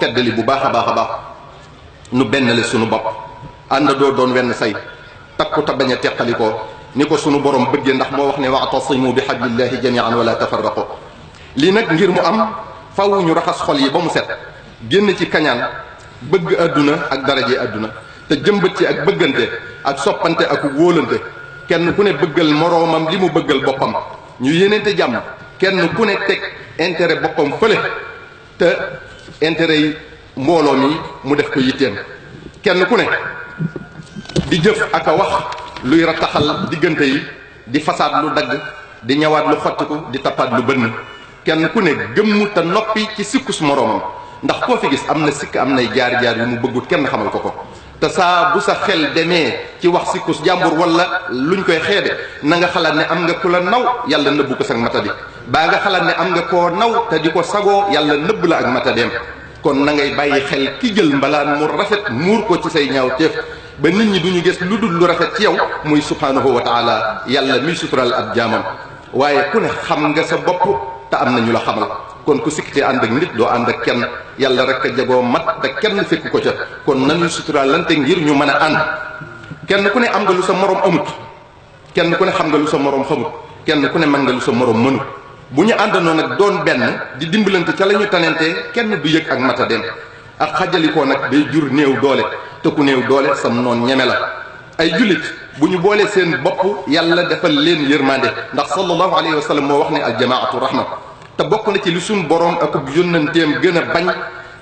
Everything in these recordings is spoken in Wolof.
feddali bu baax a baax a baax nu benn le sunu bopp ànd doo doon wenn say takku ta bañ a teqalikoo ni ko sunu borom bëggee ndax moo wax ne wa'tasimu bi hablillahi jami'an wala tafarraqu lii nag ngir mu am faw ñu raxas xol yi ba mu set génn ci kañaan bëgg àdduna ak daraje àdduna te jëmbat ci ak bëggante ak soppante ak wóolante kenn ku ne bëggal moroomam li mu bëggal boppam ñu yéeneente jàmm kenn ku ne teg intérêt boppam fële te intérêt yi mbooloo mi mu def ko yitteem kenn ku ne di jëf ak a wax luy rattaxal diggante yi di fasaat lu dagg di ñawaat lu xottiku di tappaat lu bënn kenn ku ne gëmmu te noppi ci sikkus moroomam ndax koo fi gis am na sikk am nay jaar-jaar yu mu bëggut kenn xamal ko ko te saa bu sa xel demee ci wax sikkus jàmbur wala luñ koy xeebe na nga xalaat ne am nga ku la naw yàlla nëbbu ko sag matadi baa nga xalaat ne am nga koo naw te di ko sagoo yàlla nëbb la ak matadeem kon na ngay bàyyi xel ki jël mbalaan mu rafet muur ko ci say ñaaw teef ba nit ñi duñu gis lu dul lu rafet ci yow muy subhanahu wa taala yàlla miy sutural ab jaamam waaye ku ne xam nga sa bopp te am na ñu la xamal kon ku sikkitee ànd ak nit doo ànd ak kenn yàlla rek a jagoo mat te kenn fekk ko ca kon nañuy suturaalante ngir ñu mën a ànd kenn ku ne am nga lu sa morom amut kenn ku ne xam nga lu sa morom xamut kenn ku ne mën nga lu sa morom mënut bu ñu àndandoo nag doon benn di dimbalante ca la ñu tanante kenn du yëg ak matadeem ak xajalikoo nag day jur néew doole te ku néew doole sam noon ñeme la ay jullit bu ñu boolee seen bopp yàlla defal leen yërmande ndax sallallahu alayhi wa sallam moo wax ne aljamaatu rahma te bokk na ci li suñ borom ak yónnanteem gën a bañ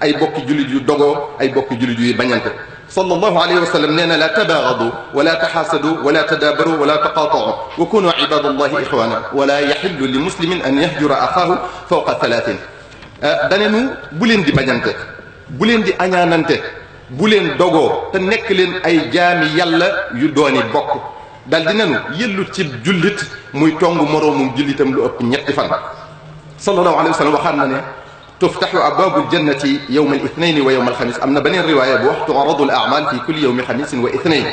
ay bokki jullit yu dogoo ay bokki jullit yuy bañante sallallahu alayhi wa sallam nee na la tabaagadu wala taxaasadu wala tadaabaru wala taqaatau wa kunu ibadallahi ixwana wala yaxillu li muslimin an yahjura axaahu fawqa thalathin danenu bu leen di bañante bu leen di añaanante bu leen dogoo te nekk leen ay jaami yàlla yu dooni bokk dal di nenu yëllut ci jullit muy tong moroomum jullitam lu ëpp ñetti fan sallallahu alayhi wa sallam waxaan na ne tuftaxu abwaabu ljannati yowma alithnaini wa yowma alxamis am na beneen riwaaya bu wax tu'radu al-a'maal fi kulli yowmi xamisin wa ithnain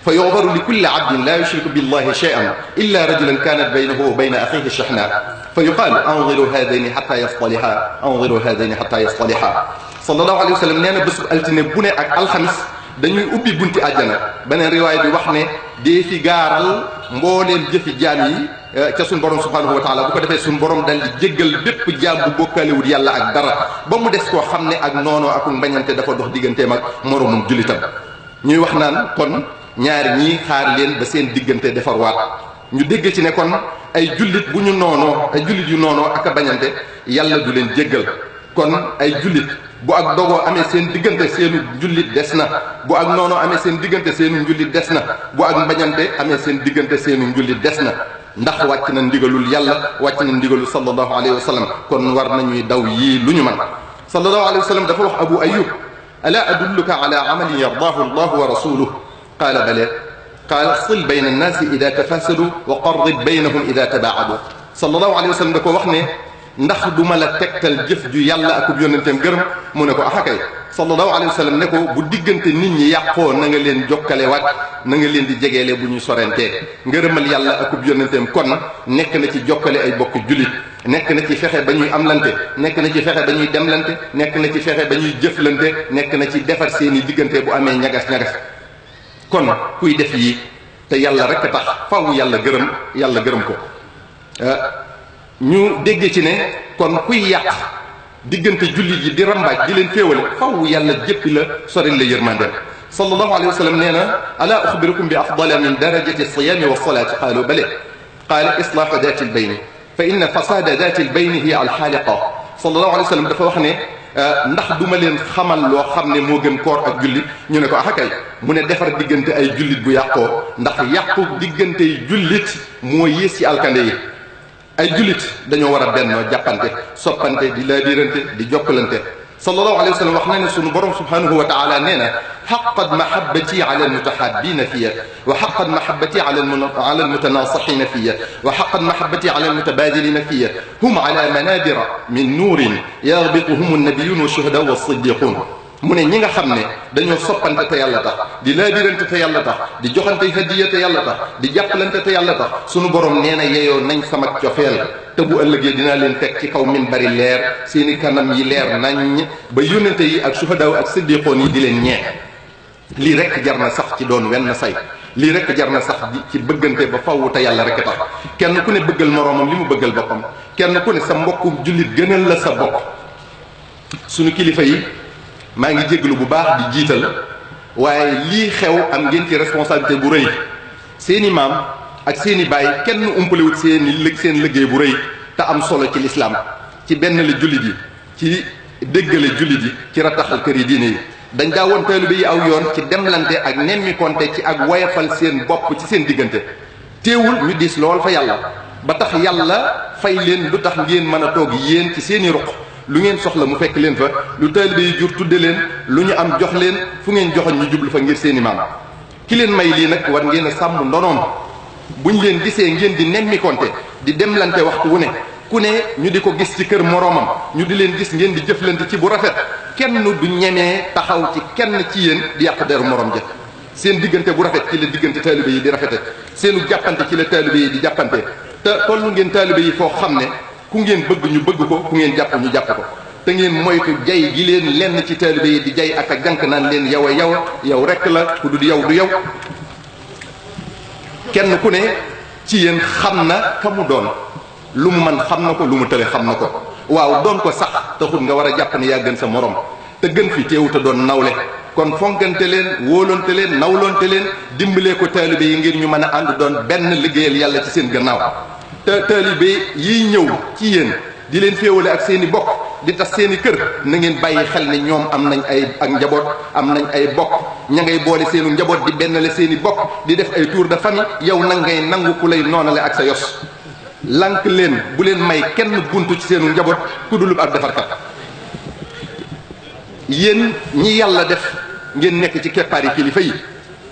fa yu'daru li kulli abdin la yushriku billahi shay'an illa rajulan kanat baynahu wa bayna axihi shahna fa yuqaalu anziru haadayni xatta yastaliha anziru haadayni xatta yastaliha sallallahu alayhi wa sallam nee na bésub altine bu ne ak alxamis dañuy ubbi bunti àjjana beneen riwaaya bi wax ne dee fi gaaral mbooleen jëfi jaam yi ca suñ borom subhanahu wa taala bu ko defee suñ borom dal di jéggal bépp jaam bu bokkaalewul yàlla ak dara ba mu des koo xam ne ak noonoo ak mbañante dafa dox digganteem ak moromum jullitam ñuy wax naan kon ñaar ñii xaar leen ba seen diggante defar waat ñu dégg ci ne kon ay jullit bu ñu noonoo ay jullit yu noonoo ak a bañante yàlla du leen jéggal kon ay jullit bu ak dogoo amee seen diggante seenu njullit des na bu ak noonoo amee seen diggante seenu njullit des na bu ak mbañante amee seen diggante seenu njullit des na ndax wàcc na ndigalul yàlla wàcc na ndigalul sallallahu alayhi wa sallam kon war nañuy daw yii lu ñu mën sallallahu alayhi wa sallam dafa wax abu ayub ala adulluka ala amalin yardaahu allahu wa rasuluhu qaala bale qaala sil bayna annaasi ida tafasadu wa qarrib baynahum ida tabaacadu sallallahu alayhi wa sallam da ko wax ne ndax du ma la tegtal jëf ju yàlla akub yónnenteem gërëm mu ne ko axakay sallallahu alayhi wa sallam ne ko bu diggante nit ñi yàqoo na nga leen jokkale waat na nga leen di jegeele bu ñu sorentee ngërëmal yàlla akub yónnenteem kon nekk na ci jokkale ay bokk jullit nekk na ci fexe ba ñuy amlante nekk na ci fexe ba ñuy demlante nekk na ci fexe ba ñuy jëflante nekk na ci defar seeni diggante bu amee ñagas-ñagas kon kuy def yi te yàlla rek a tax faw yàlla gërëm ko ñu dégg ci ne kon kuy yàq diggante jullit yi di rambaaj di leen féewale faw yàlla jéppi la sori la yërmandeem sallallahu alayhi wa sallam nee na ala uxbirukum bi afdala min darajati alsiyaami walsalaati qaalu bale qaala islaaxu daati albayni fa inna fasaada daati albayni hiya alxaaliqa sallallahu alayhi wa sallam dafa wax ne ndax duma leen xamal loo xam ne moo gën koor ak jullit ñu ne ko axakay mu ne defar diggante ay jullit bu yàqoo ndax yàqu diggante yi jullit moo yées ci alkande yi ay jullit dañoo war a bennoo jàppante soppante di laabirante di jokkalante sallallahu alayhi wa sallam wax na ne sunu borom subhanahu wa taala nee na xaqat mahabbati ala almutahabina fiya wa xaqat mahabbati ala almutanasixina fiya wa xaqat mahabbati ala almutabadilina fiya hum ala manabira min nuurin yarbituhum annabiyun wa shuhada wa siddiqun mu ne ñi nga xam ne dañoo soppante te yàlla tax di laabirante te yàlla tax di joxante hadiya te yàlla tax di jàppalante te yàlla tax sunu borom nee na yeyoo nañ sama cofeel te bu ëllëgee dinaa leen teg ci kaw min bari leer seeni kanam yi leer nañ ba yónnente yi ak suhadaaw ak siddiqoon yi di leen ñee lii rek jar na sax ci doon wenn say lii rek jar na sax ci bëggante ba faww te yàlla rek tax kenn ku ne bëggal moroomam li mu bëggal boppam kenn ku ne sa mbokku jullit gënal la sa bopp sunu kilifa yi maa ngi jégalu bu baax di jiital waaye lii xew am ngeen ci responsabilité bu rëy seeni maam ak seeni baay kenn umpalewut seen liggéey bu rëy te am solo ci lislaam ci benn la jullit yi ci déggale jullit yi ci rattaxal kër yi diine yi dañ daa woon taalibe yi aw yoon ci demlante ak nemmikonte ci ak woyafal seen bopp ci seen diggante teewul ñu diis lool fa yàlla ba tax yàlla fay leen lu tax ngeen mën a toog yéen ci seeni ruq lu ngeen soxla mu fekk leen fa lu taalibe yi jur tudde leen lu ñu am jox leen fu ngeen joxoon ñu jublu fa ngir seeni maam ki leen may lii nag war ngeen a sàmm ndonoom buñ leen gisee ngeen di nemmikonte di demlante waxtu wu ne ku ne ñu di ko gis ci kër moroomam ñu di leen gis ngeen di jëflante ci bu rafet kenn du ñemee taxaw ci kenn ci yéen di yàq deru morom ja seen diggante bu rafet ci la diggante taalibe yi di rafete seenu jàppante ci la taalibe yi di jàppante te tollu ngeen taalibe yi foo xam ne ku ngeen bëgg ñu bëgg ko ku ngeen jàpp ñu jàpp ko te ngeen moytu jay gi leen lenn ci taalibe yi di jay ak a jànk naan leen yow a yow rek la ku du yow du yow kenn ku ne ci yéen xam na ka mu doon lu mu man xam na ko lu mu tële xam na ko waaw doon ko sax taxul nga war a jàpp ne yaa gën sa morom te gën fi teewu te doon nawle kon fonkante leen wóolonte leen nawlonte leen dimbalee ko taalibe yi ngir ñu mën a ànd doon benn liggéeyal yàlla ci seen gannaaw te taalibe yiy ñëw ci yéen di leen féewale ak seen i bokk di tas seen i kër na ngeen bàyyi xel ne ñoom am nañ ay ak njaboot am nañ ay bokk ña ngay boole seenu njaboot di bennale seen i bokk di def ay tour de famille yow nag ngay nangu ku lay noonale ak sa yos lank leen bu leen may kenn buntu ci seenu njaboot ku dulub ab defarkat yéen ñi yàlla def ngeen nekk ci keppaari kilifa yi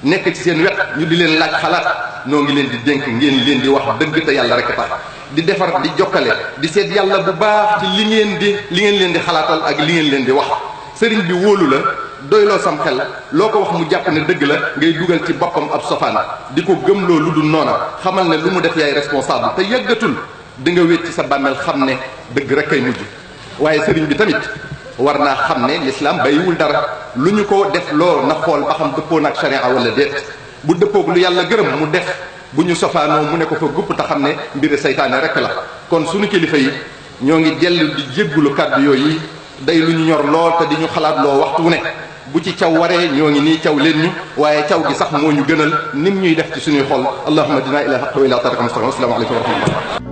nekk ci seen wet ñu di leen laaj xalaat noo ngi leen di dénk ngeen leen di wax dëgg te yàlla rek tax di defar di jokkale di seet yàlla bu baax ci li ngeen leen di xalaatal ak li ngeen leen di wax sëriñ bi wóolu la doyloo sam xel loo ko wax mu jàpp ne dëgg la ngay dugal ci boppam ab sofaan di ko gëmloo lu dul noona xamal ne lu mu def yaay responsable te yàggatul di nga wéet ci sa bàmmeel xam ne dëgg rek kay mujj waaye sëriñ bi tamit war naa xam ne l'islam bàyyiwul dara lu ñu ko def loo na xool ba xam dëppoo nag sharia wala déet bu dëppoog lu yàlla gërëm mu def bu ñu sofaanoo mu ne ko fa gupp te xam ne mbiri saytaane rek la kon suñu kilifa yi ñoo ngi dellu di jéggulu kàddu yooyu day lu ñu ñor lool te di ñu xalaat loo waxtu ne bu ci caw waree ñoo ngi nii caw leen ñu waaye caw gi sax moo ñu gënal nim ñuy def ci suñuy xol allahumma dina ila haqq wa ila tariqa mustaqim assalaamu alaykum wa rahmatullah